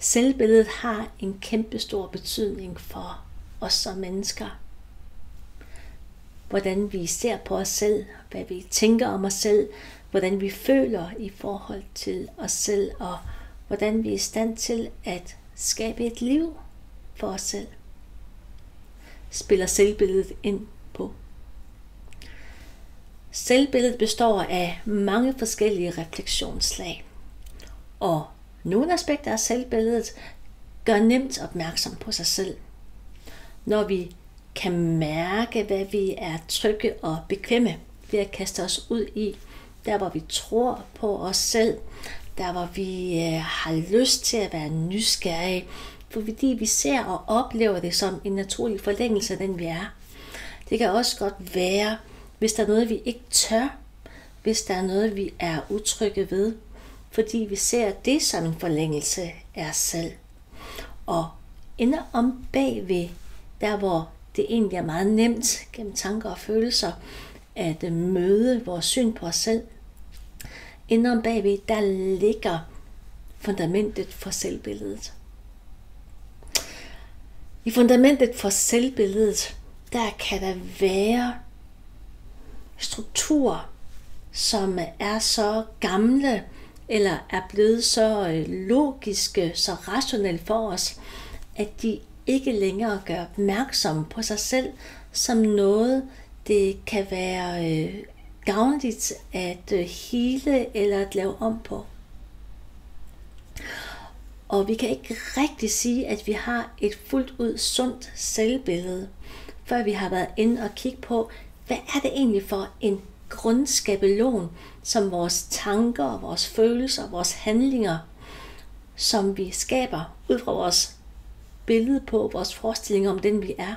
Selvbilledet har en kæmpe stor betydning for os som mennesker. Hvordan vi ser på os selv, hvad vi tænker om os selv, hvordan vi føler i forhold til os selv, og hvordan vi er i stand til at skabe et liv for os selv. Spiller selvbilledet ind på. Selvbilledet består af mange forskellige refleksionslag, og nogle aspekter af selvbilledet gør nemt opmærksom på sig selv. Når vi kan mærke, hvad vi er trygge og bekvemme ved at kaste os ud i, der hvor vi tror på os selv, der hvor vi har lyst til at være nysgerrige, fordi vi ser og oplever det som en naturlig forlængelse af den vi er. Det kan også godt være, hvis der er noget vi ikke tør, hvis der er noget vi er utrygge ved, fordi vi ser det som en forlængelse af os selv. Og inde om bagved, der hvor det egentlig er meget nemt gennem tanker og følelser at møde vores syn på os selv, inde om bagved, der ligger fundamentet for selvbilledet. I fundamentet for selvbilledet, der kan der være strukturer, som er så gamle, eller er blevet så logiske, så rationelle for os, at de ikke længere gør opmærksom på sig selv som noget, det kan være gavnligt at hele eller at lave om på. Og vi kan ikke rigtig sige, at vi har et fuldt ud sundt selvbillede, før vi har været inde og kigge på, hvad er det egentlig for en grundskabelon, som vores tanker, vores følelser, vores handlinger, som vi skaber ud fra vores billede på, vores forestilling om den vi er,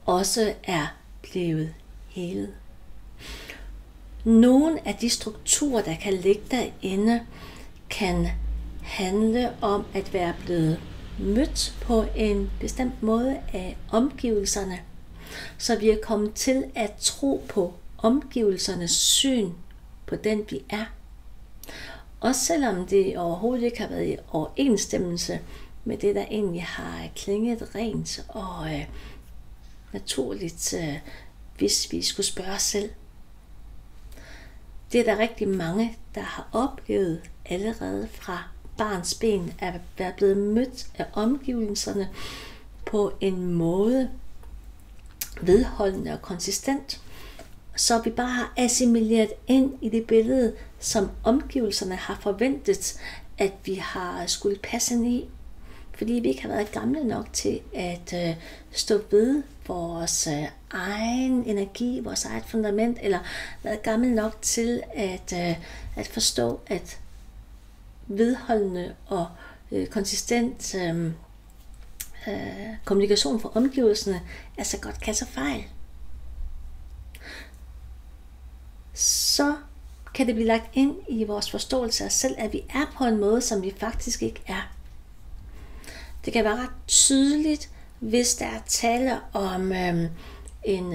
også er blevet helet. Nogle af de strukturer, der kan ligge derinde, kan handle om at være blevet mødt på en bestemt måde af omgivelserne, så vi er kommet til at tro på omgivelsernes syn på den vi er. Også selvom det overhovedet ikke har været i overensstemmelse med det, der egentlig har klinget rent og naturligt, hvis vi skulle spørge os selv. Det er der rigtig mange, der har oplevet allerede fra barns ben, at være blevet mødt af omgivelserne på en måde, vedholdende og konsistent, så vi bare har assimileret ind i det billede, som omgivelserne har forventet, at vi har skulle passe ind i. Fordi vi ikke har været gamle nok til at stå ved vores egen energi, vores eget fundament, eller været gamle nok til at forstå, at vedholdende og konsistent kommunikation for omgivelserne altså godt kan tage fejl. Så kan det blive lagt ind i vores forståelse af os selv, at vi er på en måde, som vi faktisk ikke er. Det kan være ret tydeligt, hvis der er tale om en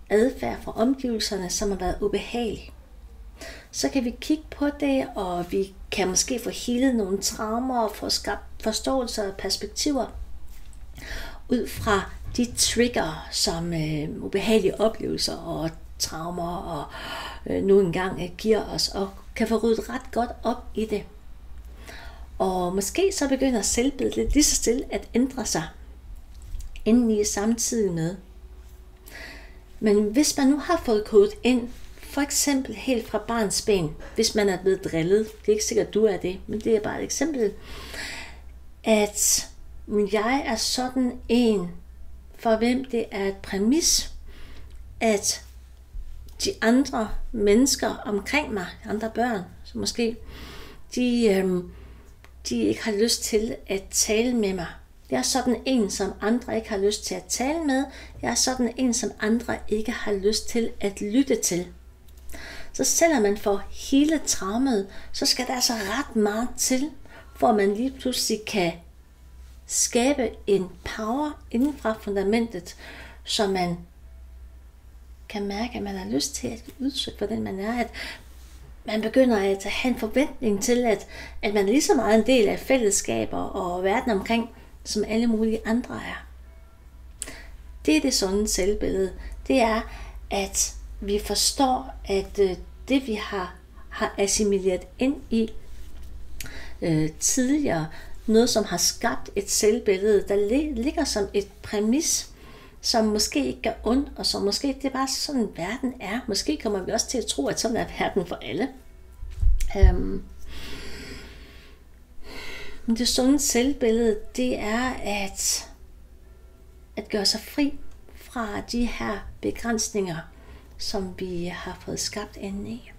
adfærd fra omgivelserne, som har været ubehagelig. Så kan vi kigge på det, og vi kan måske få helet nogle traumer og få skabt forståelser og perspektiver ud fra de trigger, som ubehagelige oplevelser og traumer og nu engang giver os, og kan få ryddet ret godt op i det. Og måske så begynder selvbilledet lige så stille at ændre sig indeni samtidig med. Men hvis man nu har fået kodet ind, for eksempel helt fra barns ben, hvis man er blevet drillet, det er ikke sikkert, at du er det, men det er bare et eksempel, at jeg er sådan en, for hvem det er et præmis, at de andre mennesker omkring mig, andre børn, så måske, de ikke har lyst til at tale med mig. Jeg er sådan en, som andre ikke har lyst til at tale med. Jeg er sådan en, som andre ikke har lyst til at lytte til. Så selvom man får hele traumet, så skal der altså ret meget til, for man lige pludselig kan skabe en power inden fra fundamentet, så man kan mærke, at man har lyst til at udtrykke, hvordan man er, at man begynder at have en forventning til, at man er lige så meget en del af fællesskaber og verden omkring, som alle mulige andre er. Det er det sunde selvbillede. Det er, at vi forstår, at det vi har assimileret ind i tidligere, noget som har skabt et selvbillede, der ligger som et præmis, som måske ikke gør ondt, og som måske det er bare sådan verden er. Måske kommer vi også til at tro, at sådan er verden for alle. Men det sunde selvbillede, det er at gøre sig fri fra de her begrænsninger, som vi har fået skabt indeni.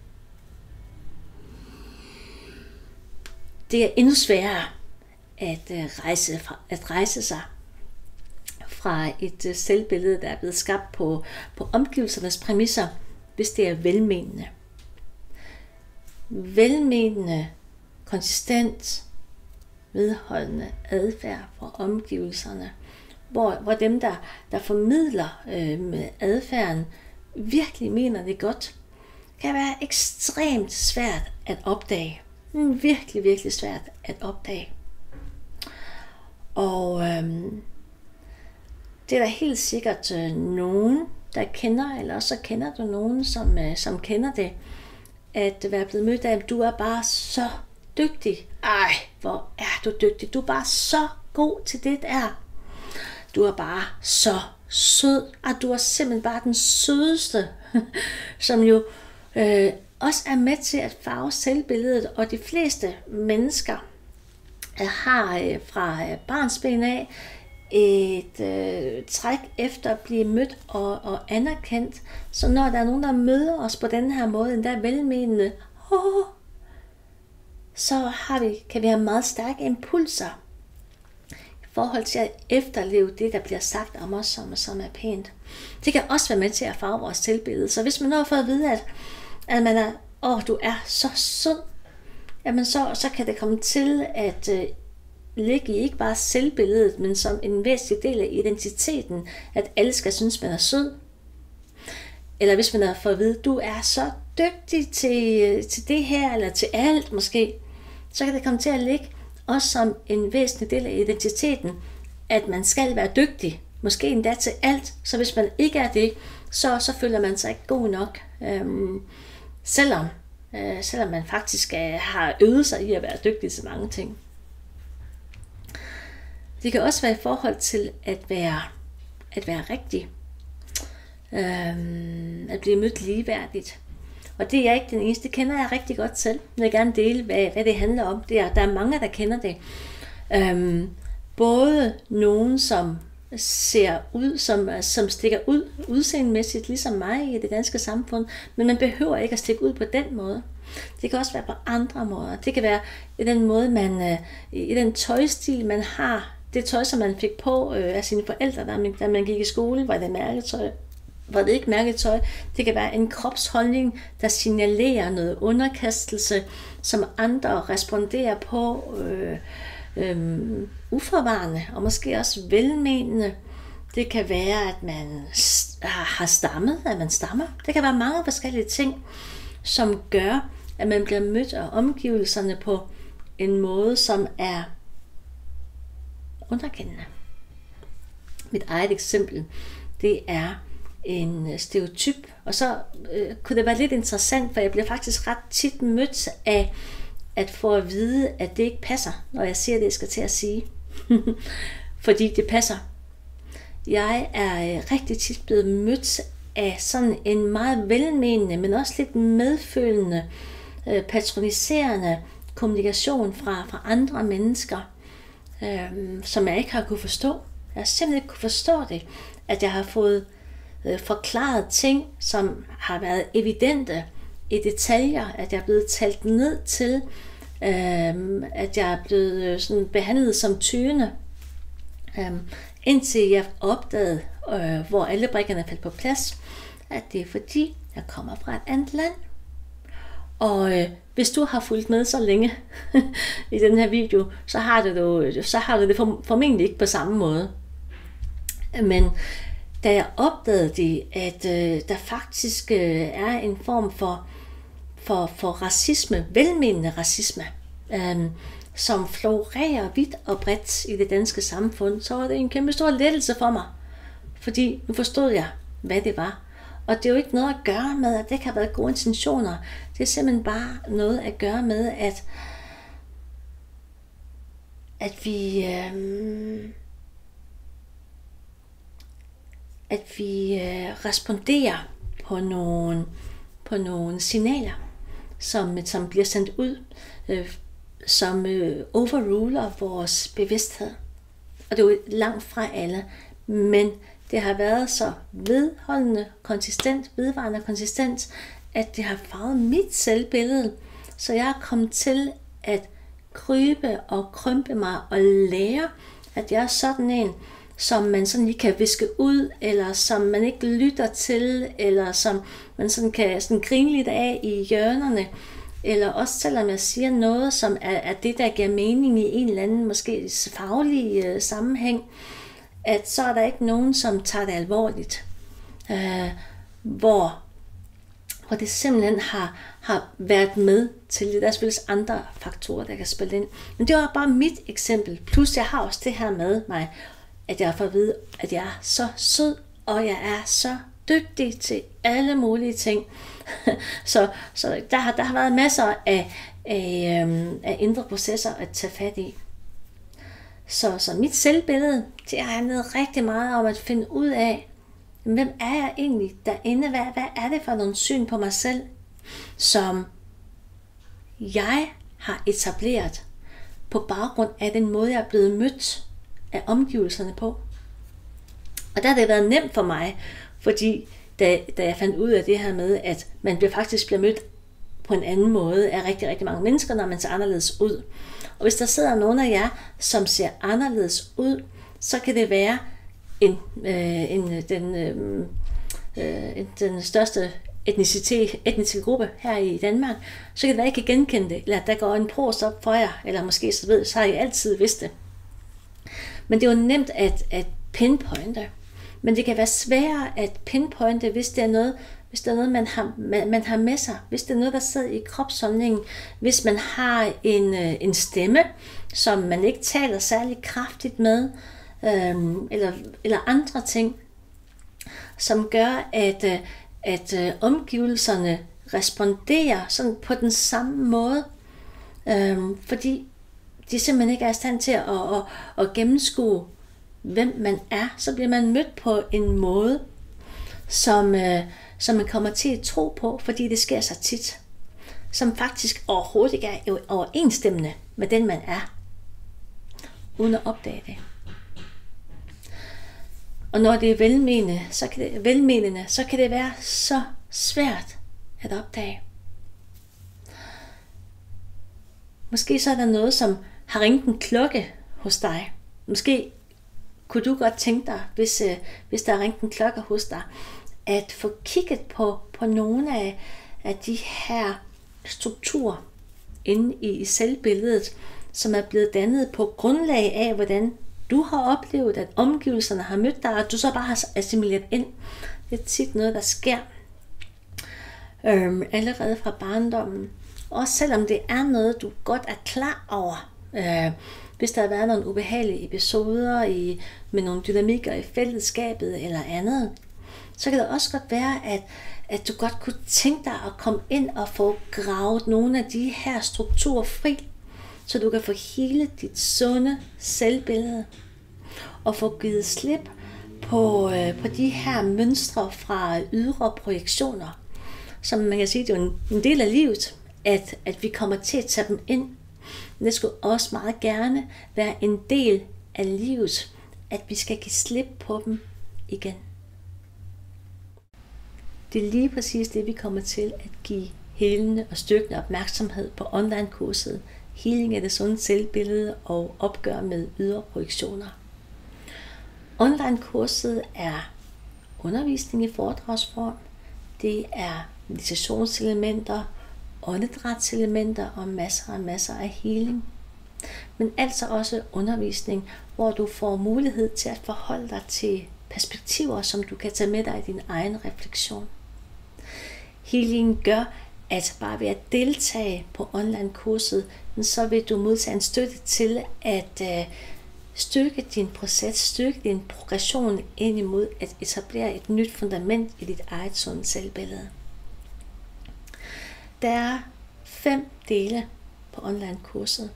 Det er endnu sværere at rejse sig fra et selvbillede, der er blevet skabt på omgivelsernes præmisser, hvis det er velmenende. Velmenende, konsistent, vedholdende adfærd fra omgivelserne, hvor dem, der formidler med adfærden, virkelig mener det godt, kan være ekstremt svært at opdage. Virkelig, virkelig svært at opdage. Og det er der helt sikkert nogen, der kender, eller også så kender du nogen, som kender det, at være blevet mødt af, at du er bare så dygtig. Ej, hvor er du dygtig. Du er bare så god til det der. Du er bare så sød. Og du er simpelthen bare den sødeste, som jo også er med til at farve selvbilledet. Og de fleste mennesker har fra barnsben af et træk efter at blive mødt og anerkendt. Så når der er nogen, der møder os på den her måde, endda velmenende, så kan vi have meget stærke impulser i forhold til at efterleve det, der bliver sagt om os, som er pænt. Det kan også være med til at farve vores selvbillede. Så hvis man nu har fået at vide, at man er, du er så sund, jamen så kan det komme til at ligge i ikke bare selvbilledet, men som en væsentlig del af identiteten, at alle skal synes, man er sød. Eller hvis man har fået at vide, du er så dygtig til det her, eller til alt måske, så kan det komme til at ligge også som en væsentlig del af identiteten, at man skal være dygtig, måske endda til alt. Så hvis man ikke er det, så føler man sig ikke god nok, selvom man faktisk har øvet sig i at være dygtig til mange ting. Det kan også være i forhold til at være rigtig. At blive mødt ligeværdigt. Og det er jeg ikke den eneste. Det kender jeg rigtig godt selv. Jeg vil gerne dele, hvad det handler om. Der er mange, der kender det. Både nogen, som ser ud, som stikker ud udseendemæssigt, ligesom mig i det danske samfund, men man behøver ikke at stikke ud på den måde. Det kan også være på andre måder. Det kan være i den måde, i den tøjstil, man har. Det tøj, som man fik på af sine forældre, da man gik i skole, var det mærketøj. Var det ikke mærketøj? Det kan være en kropsholdning, der signalerer noget underkastelse, som andre responderer på uforvarende og måske også velmenende. Det kan være, at man har stammet, at man stammer. Det kan være mange forskellige ting, som gør, at man bliver mødt af omgivelserne på en måde, som er underkendende. Mit eget eksempel, det er en stereotyp, og så kunne det være lidt interessant, for jeg bliver faktisk ret tit mødt af at få at vide, at det ikke passer, når jeg siger det, jeg skal til at sige. Fordi det passer. Jeg er rigtig tit blevet mødt af sådan en meget velmenende, men også lidt medfølende, patroniserende kommunikation fra andre mennesker, som jeg ikke har kunne forstå. Jeg har simpelthen ikke kunne forstå det, at jeg har fået forklaret ting, som har været evidente i detaljer, at jeg er blevet talt ned til, at jeg er blevet sådan behandlet som tyvende, indtil jeg opdagede, hvor alle brikkerne faldt på plads, at det er fordi, jeg kommer fra et andet land. Og hvis du har fulgt med så længe i den her video, så har du det formentlig ikke på samme måde. Men da jeg opdagede det, at der faktisk er en form for racisme, velmenende racisme, som florerer vidt og bredt i det danske samfund, så var det en kæmpe stor lettelse for mig. Fordi nu forstod jeg, hvad det var. Og det er jo ikke noget at gøre med, at det ikke har været gode intentioner. Det er simpelthen bare noget at gøre med, at vi responderer på nogle signaler, som bliver sendt ud, som overruler vores bevidsthed. Og det er jo langt fra alle, men det har været så vedvarende konsistent, at det har farvet mit selvbillede, så jeg er kommet til at krybe og krympe mig og lære, at jeg er sådan en, som man sådan lige kan viske ud, eller som man ikke lytter til, eller som man sådan kan sådan grine lidt af i hjørnerne, eller også selvom jeg siger noget, som er det, der giver mening i en eller anden måske faglig sammenhæng, at så er der ikke nogen, som tager det alvorligt. Hvor det simpelthen har været med til det. Der er selvfølgelig andre faktorer, der kan spille ind. Men det var bare mit eksempel. Plus jeg har også det her med mig, at jeg får at vide, at jeg er så sød, og jeg er så dygtig til alle mulige ting. så der har været masser af indre processer at tage fat i. Så mit selvbillede, det har handlet rigtig meget om at finde ud af, hvem er jeg egentlig derinde? Hvad er det for nogle syn på mig selv, som jeg har etableret på baggrund af den måde, jeg er blevet mødt af omgivelserne på. Og der har det været nemt for mig, fordi da jeg fandt ud af det her med, at man faktisk bliver mødt på en anden måde af rigtig, rigtig mange mennesker, når man ser anderledes ud. Og hvis der sidder nogen af jer, som ser anderledes ud, så kan det være den største etniske gruppe her i Danmark, så kan det være, at I kan genkende det, eller at der går en pros op for jer, eller måske så har I altid vidst det. Men det er jo nemt at pinpointe. Men det kan være sværere at pinpointe, hvis det er noget, man har med sig, hvis det er noget, der sidder i kropsholdningen, hvis man har en stemme, som man ikke taler særlig kraftigt med, eller andre ting, som gør, at omgivelserne responderer sådan på den samme måde, fordi de simpelthen ikke er i stand til at gennemskue, hvem man er. Så bliver man mødt på en måde, som man kommer til at tro på, fordi det sker så tit, som faktisk overhovedet ikke er overensstemmende med den, man er, uden at opdage det. Og når det er velmenende, så kan det være så svært at opdage. Måske så er der noget, som har ringet en klokke hos dig. Måske kunne du godt tænke dig, hvis der har ringet en klokke hos dig, at få kigget på nogle af de her strukturer inde i selvbilledet, som er blevet dannet på grundlag af, hvordan du har oplevet, at omgivelserne har mødt dig, og du så bare har assimileret ind. Det er tit noget, der sker allerede fra barndommen. Også selvom det er noget, du godt er klar over. Hvis der har været nogle ubehagelige episoder med nogle dynamikker i fællesskabet eller andet, så kan det også godt være, at du godt kunne tænke dig at komme ind og få gravet nogle af de her strukturer fri, så du kan få hele dit sunde selvbillede og få givet slip på de her mønstre fra ydre projektioner, som man kan sige, det er en del af livet, at vi kommer til at tage dem ind. Men det skulle også meget gerne være en del af livet, at vi skal give slip på dem igen. Det er lige præcis det, vi kommer til at give helende og styrkende opmærksomhed på online-kurset Healing af det sunde selvbillede og opgør med ydre projektioner. Online-kurset er undervisning i foredragsform. Det er meditationselementer, åndedrætselementer og masser af healing. Men altså også undervisning, hvor du får mulighed til at forholde dig til perspektiver, som du kan tage med dig i din egen refleksion. Healing gør, at bare ved at deltage på online-kurset, så vil du modtage en støtte til at styrke din proces, styrke din progression ind imod at etablere et nyt fundament i dit eget sunde selvbillede. Der er 5 dele på online-kurset.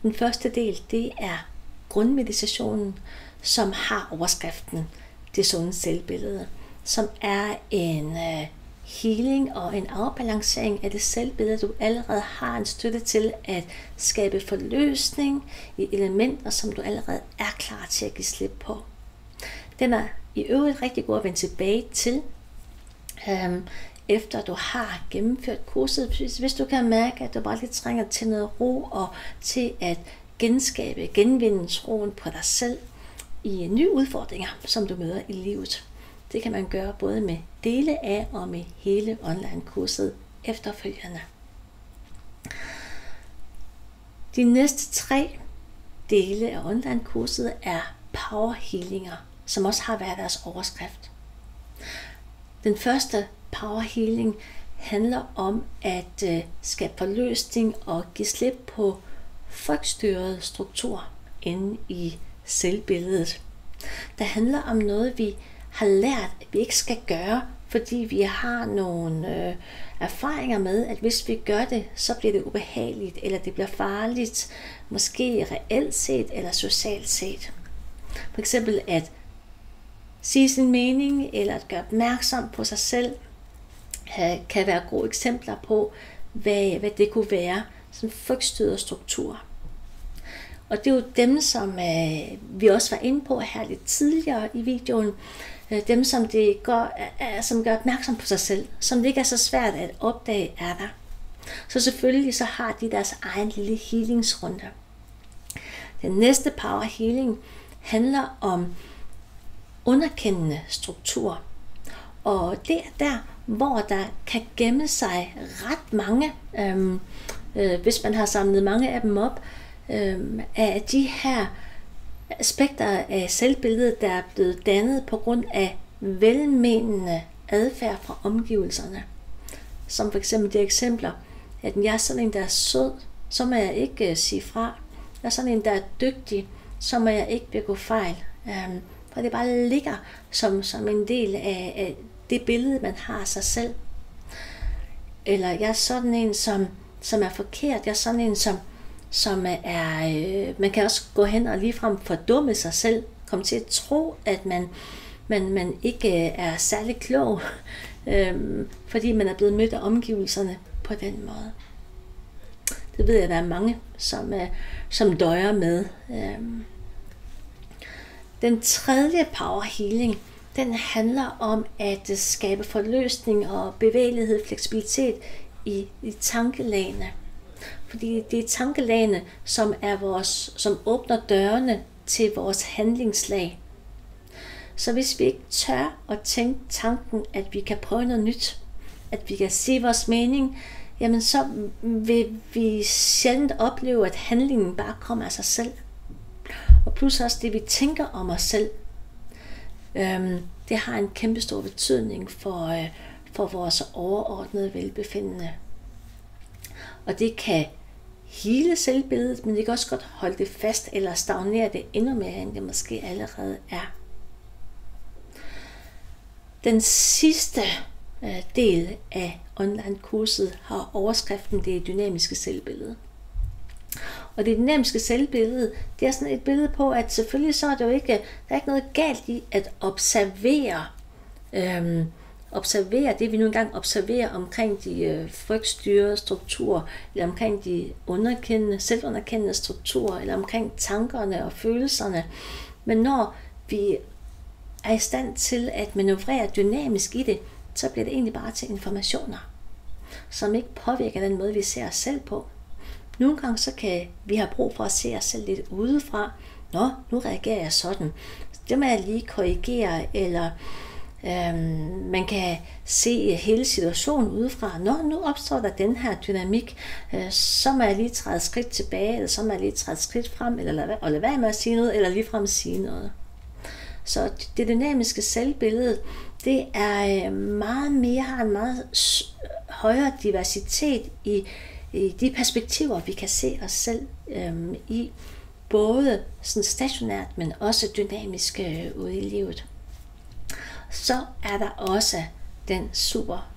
Den første del, det er grundmeditationen, som har overskriften det sunde selvbillede, som er en healing og en afbalancering af det selvbillede, du allerede har en støtte til at skabe forløsning i elementer, som du allerede er klar til at give slip på. Den er i øvrigt rigtig god at vende tilbage til, efter du har gennemført kurset, hvis du kan mærke, at du bare lige trænger til noget ro og til at genvinde troen på dig selv i nye udfordringer, som du møder i livet. Det kan man gøre både med dele af og med hele online-kurset efterfølgende. De næste 3 dele af online-kurset er power healinger, som også har været deres overskrift. Den første power healing handler om at skabe forløsning og give slip på frygtstyrede strukturer inde i selvbilledet. Det handler om noget, vi har lært, at vi ikke skal gøre, fordi vi har nogle erfaringer med, at hvis vi gør det, så bliver det ubehageligt, eller det bliver farligt, måske reelt set eller socialt set. For eksempel at sige sin mening, eller at gøre opmærksom på sig selv, kan være gode eksempler på, hvad det kunne være, sådan frygtstyrede strukturer. Og det er jo dem, som vi også var inde på her lidt tidligere i videoen, dem, som gør opmærksom på sig selv, som det ikke er så svært at opdage er der. Så selvfølgelig så har de deres egen lille healingsrunde. Den næste power healing handler om underkendende struktur. Og det er der, hvor der kan gemme sig ret mange, hvis man har samlet mange af dem op, af de her aspekter af selvbilledet, der er blevet dannet på grund af velmenende adfærd fra omgivelserne. Som for eksempel de eksempler, at jeg er sådan en, der er sød, så må jeg ikke sige fra. Jeg er sådan en, der er dygtig, så må jeg ikke begå fejl. For det bare ligger som en del af det billede, man har af sig selv. Eller jeg er sådan en, som er forkert. Jeg er sådan en, som er, man kan også gå hen og ligefrem fordumme sig selv, komme til at tro, at man ikke er særlig klog, fordi man er blevet mødt af omgivelserne på den måde. Det ved jeg, der er mange, som døjer med. Den tredje power healing, den handler om at skabe forløsning og bevægelighed, fleksibilitet i tankelagene. Fordi det er tankelagene, som åbner dørene til vores handlingslag. Så hvis vi ikke tør at tænke tanken, at vi kan prøve noget nyt, at vi kan sige vores mening, jamen så vil vi sjældent opleve, at handlingen bare kommer af sig selv. Og plus også det, vi tænker om os selv, det har en kæmpe stor betydning for vores overordnede velbefindende. Og det kan hele selvbilledet, men det kan også godt holde det fast eller stagnere det endnu mere, end det måske allerede er. Den sidste del af online-kurset har overskriften det dynamiske selvbillede. Og det dynamiske selvbillede, det er sådan et billede på, at selvfølgelig så er det jo ikke, der er ikke noget galt i at observere det, vi nu engang observerer omkring de frygtstyrede strukturer, eller omkring de selvunderkendende strukturer, eller omkring tankerne og følelserne. Men når vi er i stand til at manøvrere dynamisk i det, så bliver det egentlig bare til informationer, som ikke påvirker den måde, vi ser os selv på. Nogle gange så kan vi have brug for at se os selv lidt udefra. Nu reagerer jeg sådan. Det må jeg lige korrigere, eller man kan se hele situationen udefra. Nu opstår der den her dynamik, så må jeg lige træde skridt tilbage, eller så må jeg lige træde skridt frem, eller lade være med at sige noget, eller ligefrem sige noget. Så det dynamiske selvbillede, det er har en meget højere diversitet i de perspektiver, vi kan se os selv i, både sådan stationært, men også dynamisk ude i livet. Så er der også den super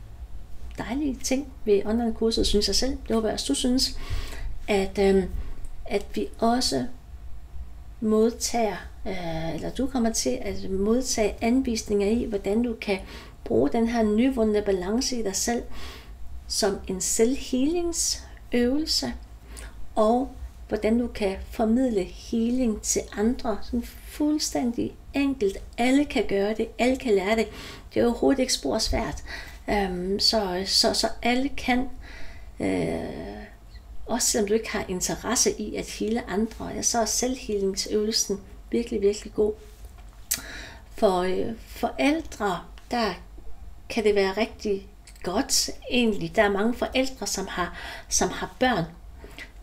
dejlige ting ved online-kurset, synes jeg selv, det håber jeg også, du synes, at vi også modtager, eller du kommer til at modtage anvisninger i, hvordan du kan bruge den her nyvundne balance i dig selv som en selvhealingsøvelse, og hvordan du kan formidle healing til andre, sådan fuldstændig enkelt. Alle kan gøre det, alle kan lære det. Det er overhovedet ikke spor svært. Så alle kan, også selvom du ikke har interesse i at heale andre, så er selvhealingsøvelsen virkelig, virkelig god. For forældre, der kan det være rigtig godt egentlig. Der er mange forældre, som har børn,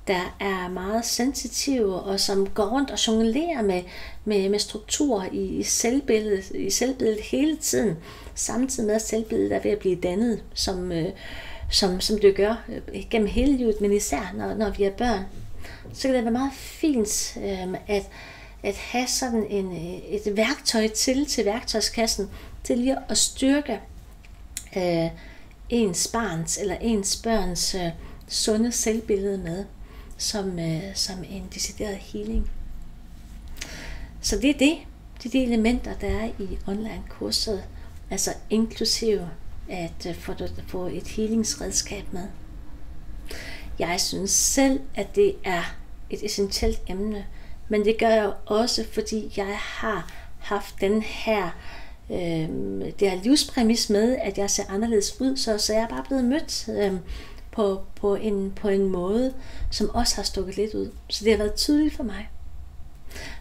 der er meget sensitive, og som går rundt og jonglerer med strukturer i selvbilledet hele tiden, samtidig med at selvbilledet er ved at blive dannet, som det gør gennem hele livet, men især når vi er børn. Så kan det være meget fint at have sådan et værktøj til værktøjskassen, til lige at styrke ens barns eller ens børns sunde selvbillede med, som en decideret healing. Så det er de elementer, der er i online-kurset, altså inklusive at få et healingsredskab med. Jeg synes selv, at det er et essentielt emne, men det gør jeg jo også, fordi jeg har haft den her det her livspræmis med, at jeg ser anderledes ud, så jeg er bare blevet mødt på en måde, som også har stukket lidt ud. Så det har været tydeligt for mig.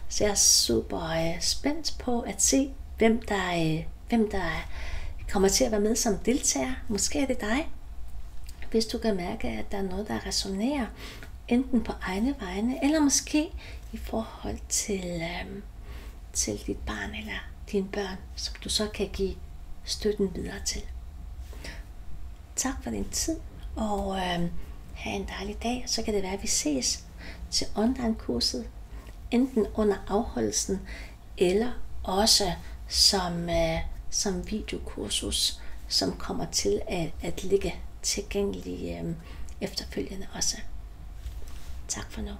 Så jeg er super spændt på at se, hvem der kommer til at være med som deltager. Måske er det dig, hvis du kan mærke, at der er noget, der resonerer, enten på egne vegne, eller måske i forhold til dit barn eller dine børn, som du så kan give støtten videre til. Tak for din tid, og have en dejlig dag. Så kan det være, at vi ses til online-kurset, enten under afholdelsen, eller også som videokursus, som kommer til at ligge tilgængelig efterfølgende også. Tak for nu.